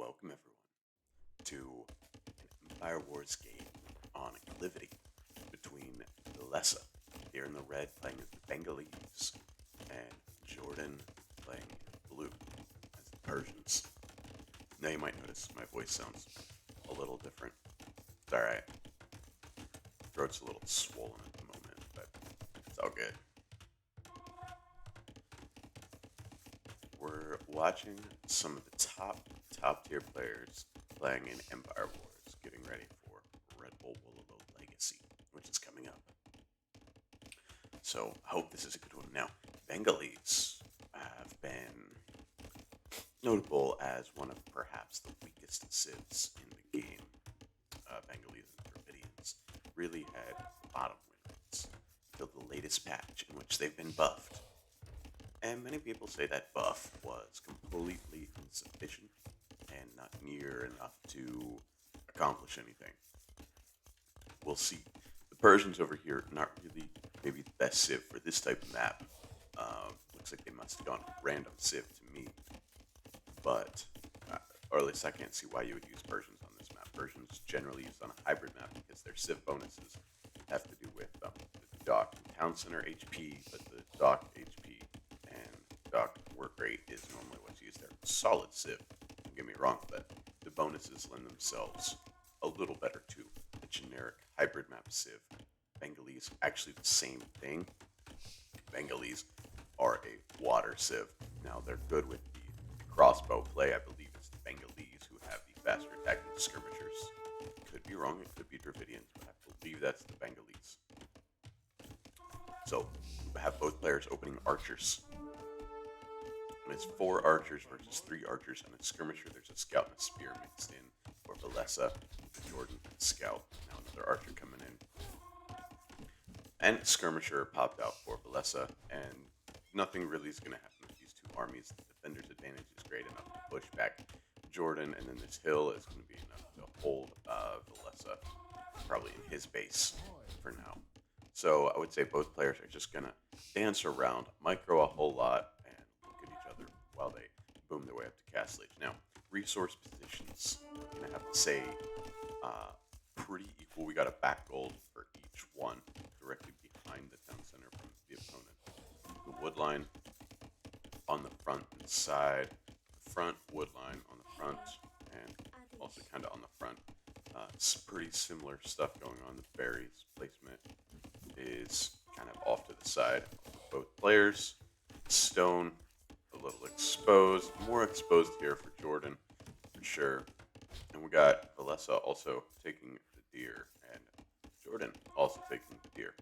Welcome everyone to an Empire Wars game on Acclivity between Villese here in the red playing as the Bengalis and Jordan playing in blue as the Persians. Now you might notice my voice sounds a little different. It's alright. Throat's a little swollen at the moment, but it's all good. We're watching some of the top tier players playing in Empire Wars, getting ready for Red Bull Wololo Legacy, which is coming up. So I hope this is a good one. Now, Bengalis have been notable as one of perhaps the weakest civs in the game. Bengalis and Dravidians really had bottom wins until the latest patch in which they've been buffed. And many people say that buff was completely insufficient and not near enough to accomplish anything. We'll see. The Persians over here, not really maybe the best civ for this type of map. Looks like they must have gone random civ to me. But, or at least I can't see why you would use Persians on this map. Persians generally used on a hybrid map because their civ bonuses have to do with the dock and town center HP, but the dock HP and dock work rate is normally what's used there. Solid civ, don't get me wrong, but the bonuses lend themselves a little better to the generic hybrid map civ. Bengalis, actually the same thing. Bengalis are a water civ. Now they're good with the crossbow play. I believe it's the Bengalis who have the faster attacking skirmishers. Could be wrong, it could be Dravidians, but I believe that's the Bengalis. So, we have both players opening archers. And it's 4 archers versus 3 archers and a skirmisher. There's a scout and a spear mixed in for Villese, Jordan, and scout. Now another archer coming in. And skirmisher popped out for Villese, and nothing really is going to happen with these two armies. The defender's advantage is great enough to push back Jordan, and then this hill is going to be enough to hold Villese probably in his base for now. So I would say both players are just going to dance around, micro a whole lot, and look at each other while they boom their way up to Castle Age. Now, resource positions, I'm going to have to say pretty equal. We got a back gold for each one directly behind the town center from the opponent. The wood line on the front and side, the front wood line on the front, and also kind of on the front. It's pretty similar stuff going on. The berries placement is kind of off to the side of both players. Stone, a little exposed, more exposed here for Jordan, for sure. And we got Villese also taking the deer, and Jordan also taking the deer.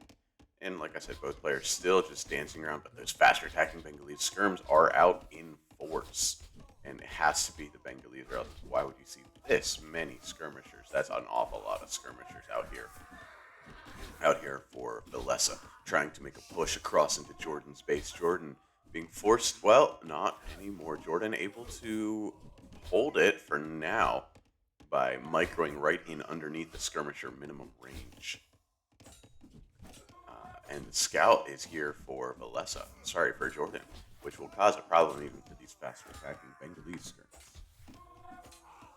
And like I said, both players still just dancing around, but those faster attacking Bengalis skirms are out in force. And it has to be the Bengalis, or else why would you see this many skirmishers? That's an awful lot of skirmishers out here. Out here for Villese, trying to make a push across into Jordan's base. Jordan being forced, well, not anymore. Jordan able to hold it for now by microing right in underneath the skirmisher minimum range. And the scout is here for Villese, sorry, for Jordan, which will cause a problem even for these faster attacking Bengalis skirmishers.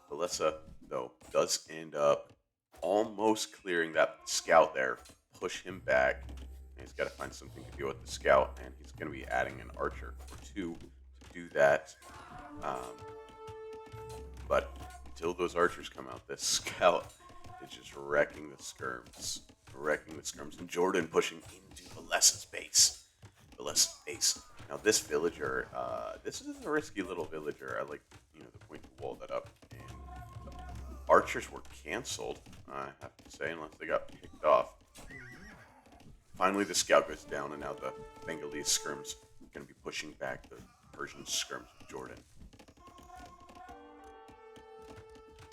Villese, though, does end up almost clearing that scout there, push him back. And he's got to find something to deal with the scout, and he's going to be adding an archer or 2 to do that. But until those archers come out, this scout is just wrecking the skirms. And Jordan pushing into Villese's base. Now this villager, this is a risky little villager. I like, the point to wall that up. And archers were canceled, I have to say, unless they got picked off. Finally, the scout goes down, and now the Bengalis skirms are going to be pushing back the Persian skirms with Jordan.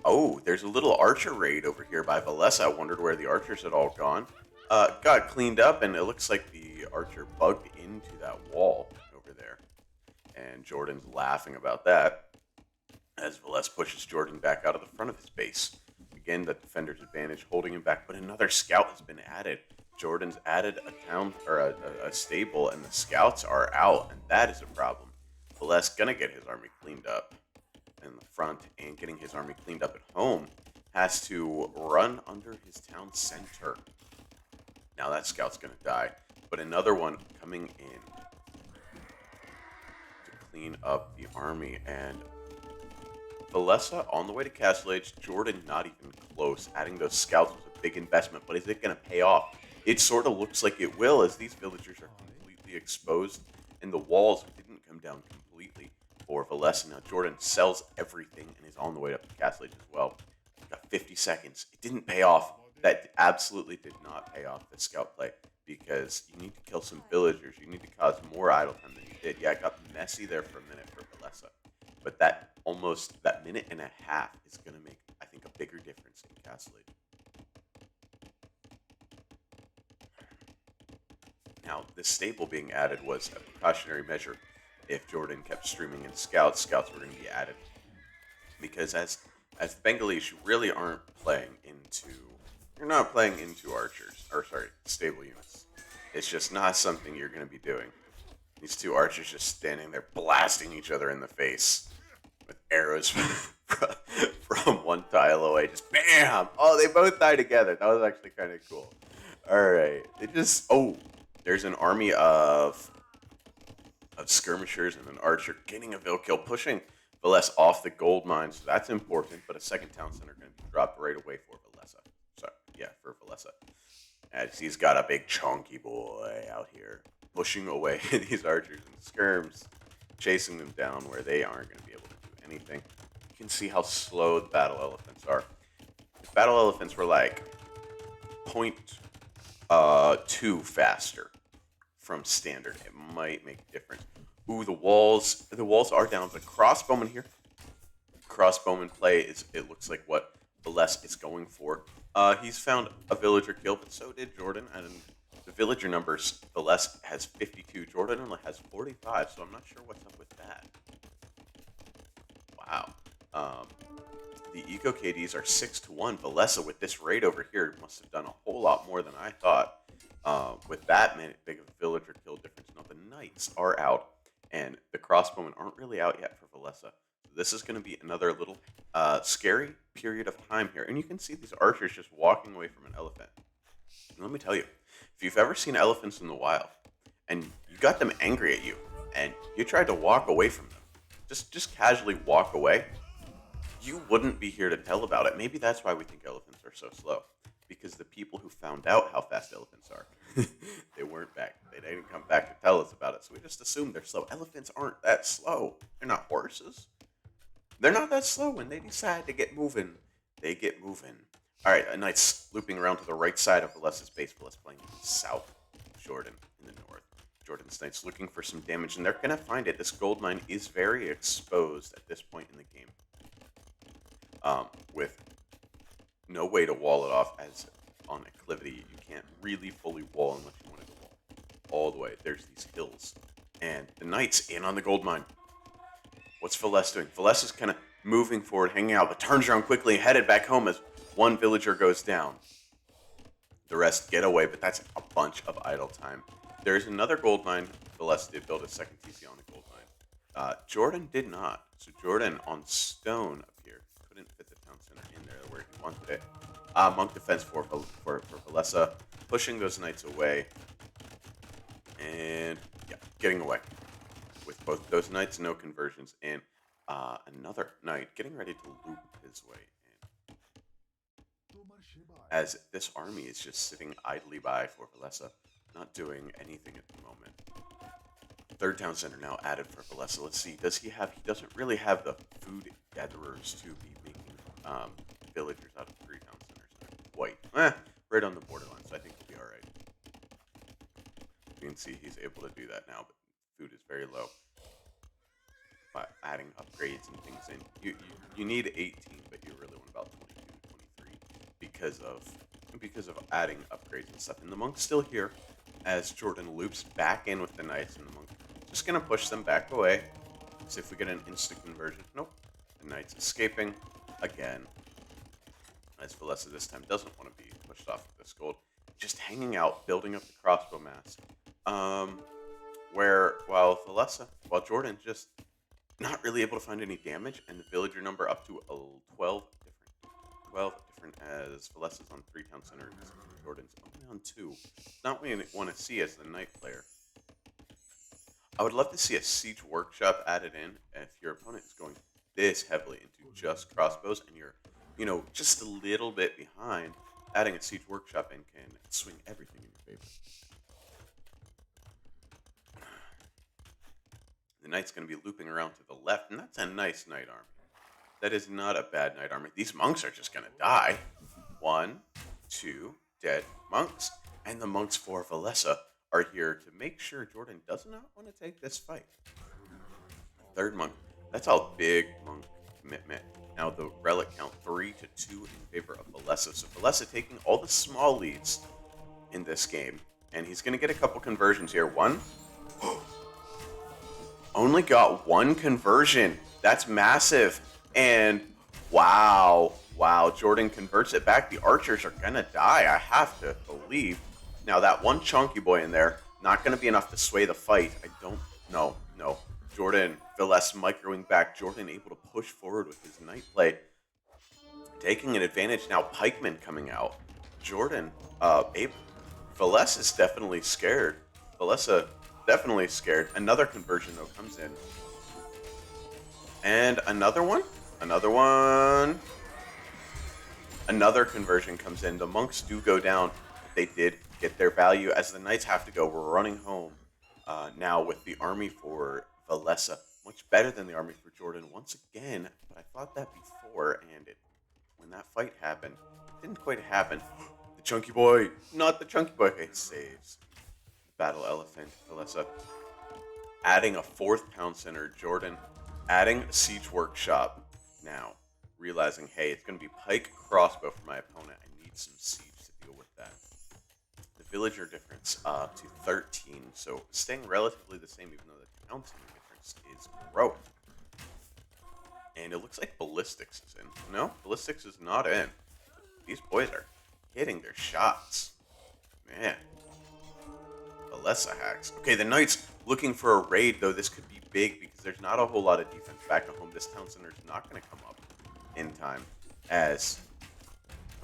Oh, there's a little archer raid over here by Villese. I wondered where the archers had all gone. Got cleaned up, and it looks like the archer bugged into that wall over there. And Jordan's laughing about that as Villese pushes Jordan back out of the front of his base. Again, the defender's advantage holding him back, but another scout has been added. Jordan's added a town or a stable, and the scouts are out, and that is a problem. Villese gonna get his army cleaned up. in the front and getting his army cleaned up at home, has to run under his town center. Now that scout's going to die, but another one coming in to clean up the army. And Villese on the way to Castle Age, Jordan not even close. Adding those scouts was a big investment, but is it going to pay off? It sort of looks like it will, as these villagers are completely exposed, and the walls didn't come down completely for Villese. Now Jordan sells everything and is on the way up to Castle Age as well. Got 50 seconds. It didn't pay off. That absolutely did not pay off the scout play, because you need to kill some villagers. You need to cause more idle time than you did. Yeah, it got messy there for a minute for Villese, but that minute and a half is going to make, I think, a bigger difference in Castle Age. Now, this staple being added was a precautionary measure. If Jordan kept streaming in scouts were going to be added, because as the Bengalis, you really aren't playing into, you're not playing into archers, or sorry, stable units. It's just not something you're going to be doing. These two archers just standing there blasting each other in the face with arrows from one tile away. Just bam! Oh, they both die together. That was actually kind of cool. All right, there's an army of skirmishers and an archer getting a Vil kill, pushing Villese off the gold mine. So that's important. But a second town center going to be dropped right away for Villese. Sorry, yeah, for Villese. As he's got a big chunky boy out here pushing away these archers and skirms, chasing them down where they aren't going to be able to do anything. You can see how slow the battle elephants are. If battle elephants were like 0.2 faster from standard, it might make a difference. Ooh, the walls are down, but crossbowman here. Crossbowman play it looks like what Villese is going for. He's found a villager kill, but so did Jordan, and the villager numbers, Villese has 52, Jordan only has 45, so I'm not sure what's up with that. Wow. The Eco KDs are 6-1. Villese with this raid over here must have done a whole lot more than I thought. With that big of a villager kill difference. Now the knights are out, and the crossbowmen aren't really out yet for Villese. So this is going to be another little scary period of time here. And you can see these archers just walking away from an elephant. And let me tell you, if you've ever seen elephants in the wild, and you got them angry at you, and you tried to walk away from them, just casually walk away, you wouldn't be here to tell about it. Maybe that's why we think elephants are so slow. Because the people who found out how fast elephants are, they weren't back. They didn't come back to tell us about it. So we just assumed they're slow. Elephants aren't that slow. They're not horses. They're not that slow. When they decide to get moving, they get moving. All right, a knight's looping around to the right side of Villese's base. Villese playing south. Jordan in the north. Jordan's knights looking for some damage, and they're going to find it. This gold mine is very exposed at this point in the game. With no way to wall it off, as on Acclivity, you can't really fully wall unless you wanted to wall all the way. There's these hills, and the knights in on the gold mine. What's Villese doing? Villese is kind of moving forward, hanging out, but turns around quickly and headed back home as one villager goes down. The rest get away, but that's a bunch of idle time. There's another gold mine. Villese did build a second TC on the gold mine. Jordan did not. So Jordan on stone up here couldn't fit the town center in there where he wanted it. Monk defense for Villese, pushing those knights away, and yeah, getting away with both those knights, no conversions, and another knight getting ready to loop his way in. As this army is just sitting idly by for Villese, not doing anything at the moment. Third town center now added for Villese. Let's see, does he have? He doesn't really have the food gatherers to be making villagers out of 3 town centers. Quite, right on the borderline. So I think he'll be all right. You can see he's able to do that now, but food is very low. By adding upgrades and things in, you need 18, but you really want about 22, 23 because of adding upgrades and stuff. And the monk's still here as Jordan loops back in with the knights, and the monk just gonna push them back away. See if we get an instant conversion. Nope. The knight's escaping again. As Villese this time doesn't want to be pushed off with this gold. Just hanging out, building up the crossbow mass. While Jordan just Not really able to find any damage, and the villager number up to 12 different. 12 different as Villese's on 3 town centers, Jordan's only on 2. Not what you want to see as the knight player. I would love to see a siege workshop added in if your opponent is going this heavily into just crossbows and you're, just a little bit behind. Adding a siege workshop in can swing everything in your favor. The knight's going to be looping around to the left, and that's a nice knight army. That is not a bad knight army. These monks are just going to die. 1, 2, dead monks. And the monks for Villese are here to make sure Jordan does not want to take this fight. Third monk. That's a big monk commitment. Now the relic count 3-2 in favor of Villese. So Villese taking all the small leads in this game. And he's going to get a couple conversions here. 1. Only got 1 conversion. That's massive. And wow, Jordan converts it back. The archers are going to die, I have to believe. Now that one chunky boy in there, not going to be enough to sway the fight. I don't know. No. Jordan, Villese microing back. Jordan able to push forward with his knight play. Taking an advantage now. Pikemen coming out. Jordan, Villese is definitely scared. Villese definitely scared. Another conversion, though, comes in. And another one. Another conversion comes in. The monks do go down. They did get their value as the knights have to go. We're running home now with the army for Villese. Much better than the army for Jordan once again. But I thought that before, and when that fight happened, it didn't quite happen. The chunky boy, not the chunky boy. It saves. Battle elephant, Villese. Adding a 4th town center, Jordan. Adding a siege workshop. Now, realizing, hey, it's going to be pike crossbow for my opponent. I need some siege to deal with that. The villager difference to 13, so staying relatively the same, even though the town center difference is growing. And it looks like ballistics is in. No, ballistics is not in. These boys are hitting their shots. Man. Villese hacks. Okay, the knights looking for a raid, though. This could be big because there's not a whole lot of defense back at home. This town center is not going to come up in time as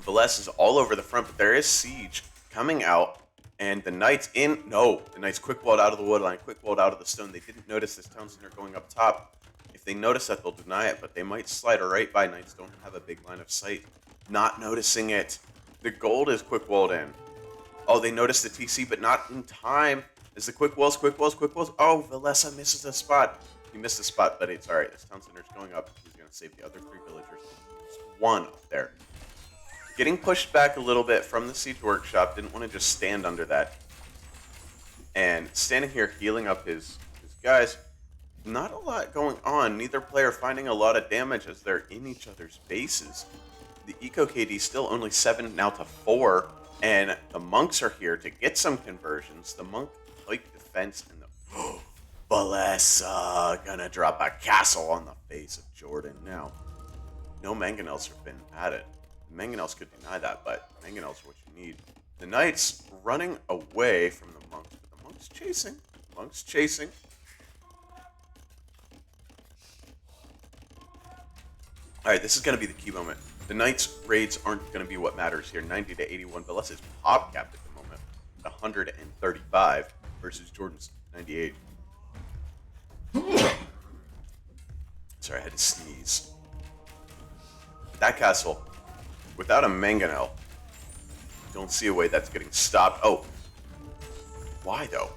Villese is all over the front, but there is siege coming out, and the knights the knights quick-walled out of the wood line, quick-walled out of the stone. They didn't notice this town center going up top. If they notice that, they'll deny it, but they might slide right by. Knights don't have a big line of sight. Not noticing it. The gold is quick-walled in. Oh, they noticed the TC, but not in time. Is the quick walls. Oh, Villese misses a spot. He missed a spot, but it's all right. This town center's going up. He's going to save the other 3 villagers. There's 1 up there. Getting pushed back a little bit from the siege workshop. Didn't want to just stand under that. And standing here healing up his guys. Not a lot going on. Neither player finding a lot of damage as they're in each other's bases. The Eco KD still only 7 now to 4. And the monks are here to get some conversions. The monk like defense and the Villese gonna drop a castle on the face of Jordan. Now, no mangonels have been added. Mangonels could deny that, but mangonels are what you need. The knights running away from the monks, but the monks chasing. All right, this is gonna be the key moment. The Knights' raids aren't going to be what matters here. 90 to 81. Villese is pop capped at the moment. 135 versus Jordan's 98. Sorry, I had to sneeze. That castle, without a mangonel, don't see a way that's getting stopped. Oh. Why, though?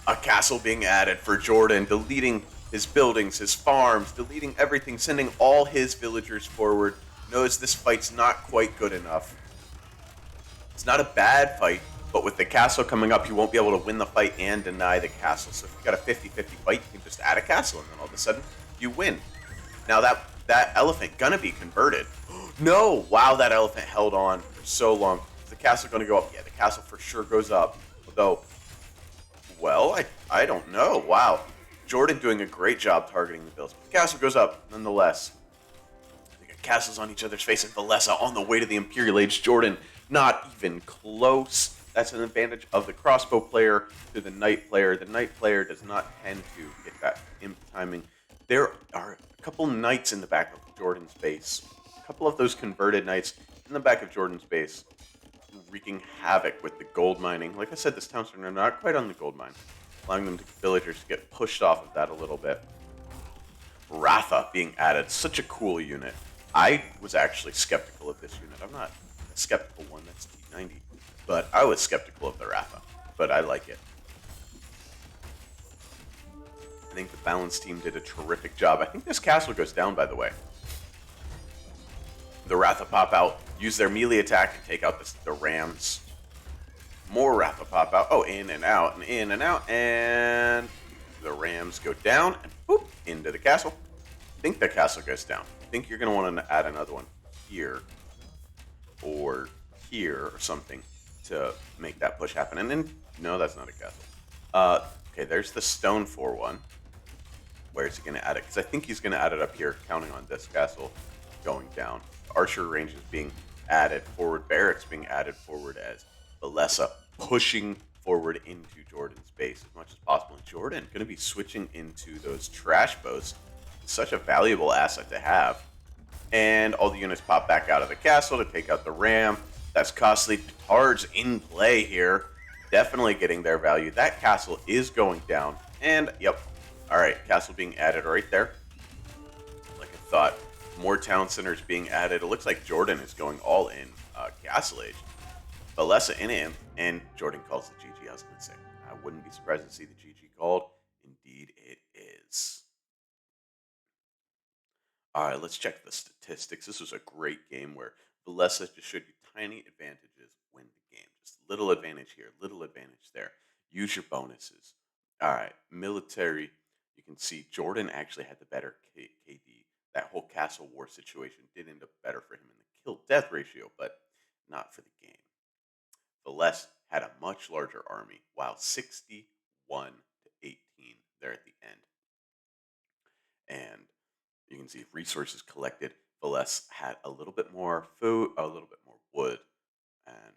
A castle being added for Jordan, deleting his buildings, his farms, deleting everything, sending all his villagers forward. Knows this fight's not quite good enough. It's not a bad fight, but with the castle coming up, you won't be able to win the fight and deny the castle. So if you've got a 50-50 fight, you can just add a castle, and then all of a sudden, you win. Now that elephant gonna be converted. No! Wow, that elephant held on for so long. Is the castle gonna go up? Yeah, the castle for sure goes up. Although, well, I don't know. Wow. Jordan doing a great job targeting the bills. The castle goes up, nonetheless. They got castles on each other's face, and Villese on the way to the Imperial Age. Jordan not even close. That's an advantage of the crossbow player to the knight player. The knight player does not tend to get that imp timing. There are a couple knights in the back of Jordan's base. A couple of those converted knights in the back of Jordan's base, wreaking havoc with the gold mining. Like I said, this town center not quite on the gold mine, allowing them to villagers to get pushed off of that a little bit. Ratha being added, such a cool unit. I was actually skeptical of this unit. I'm not a skeptical one, that's T90, but I was skeptical of the Ratha, but I like it. I think the balance team did a terrific job. I think this castle goes down, by the way. The Ratha pop out, use their melee attack to take out the rams. More Ratha pop out. Oh, in and out, and in and out, and the rams go down, and boop, into the castle. I think the castle goes down. I think you're going to want to add another one here or here or something to make that push happen. And then, no, that's not a castle. Okay, there's the stone for one. Where is he going to add it? Because I think he's going to add it up here, counting on this castle going down. Archer range is being added forward. Barracks being added forward as Villese pushing forward into Jordan's base as much as possible. And Jordan going to be switching into those trash boats. Such a valuable asset to have. And all the units pop back out of the castle to take out the ram. That's costly. Petards in play here. Definitely getting their value. That castle is going down. And, yep. All right, castle being added right there. Like I thought. More town centers being added. It looks like Jordan is going all in Castle Age. Villese in him, and Jordan calls the GG. I was going to say, I wouldn't be surprised to see the GG called. Indeed, it is. All right, let's check the statistics. This was a great game where Villese just showed you tiny advantages win the game. Just little advantage here, little advantage there. Use your bonuses. All right, military. You can see Jordan actually had the better KD. That whole castle war situation did end up better for him in the kill-death ratio, but not for the game. Villese had a much larger army, while 61 to 18 there at the end. And you can see resources collected. Villese had a little bit more food, a little bit more wood, and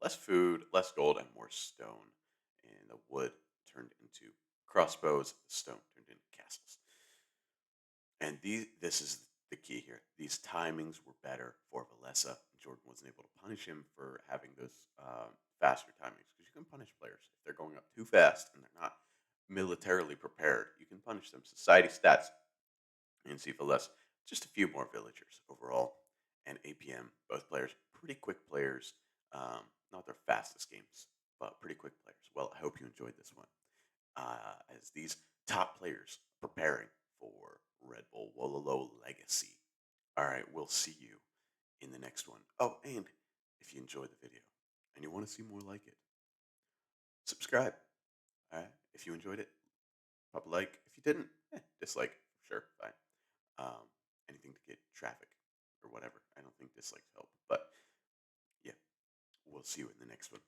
less food, less gold, and more stone. And the wood turned into crossbows, the stone turned into castles. And this is the key here. These timings were better for Villese. Jordan wasn't able to punish him for having those faster timings because you can punish players if they're going up too fast and they're not militarily prepared. You can punish them. Society stats and see Villese just a few more villagers overall, and APM both players pretty quick players. Not their fastest games, but pretty quick players. Well, I hope you enjoyed this one. As these top players preparing for Red Bull Wololo Legacy. All right, we'll see you in the next one. Oh, and if you enjoyed the video and you want to see more like it, subscribe. All right, if you enjoyed it, pop a like. If you didn't, dislike. Sure, fine. Um, Anything to get traffic or whatever. I don't think dislikes help, but yeah, we'll see you in the next one.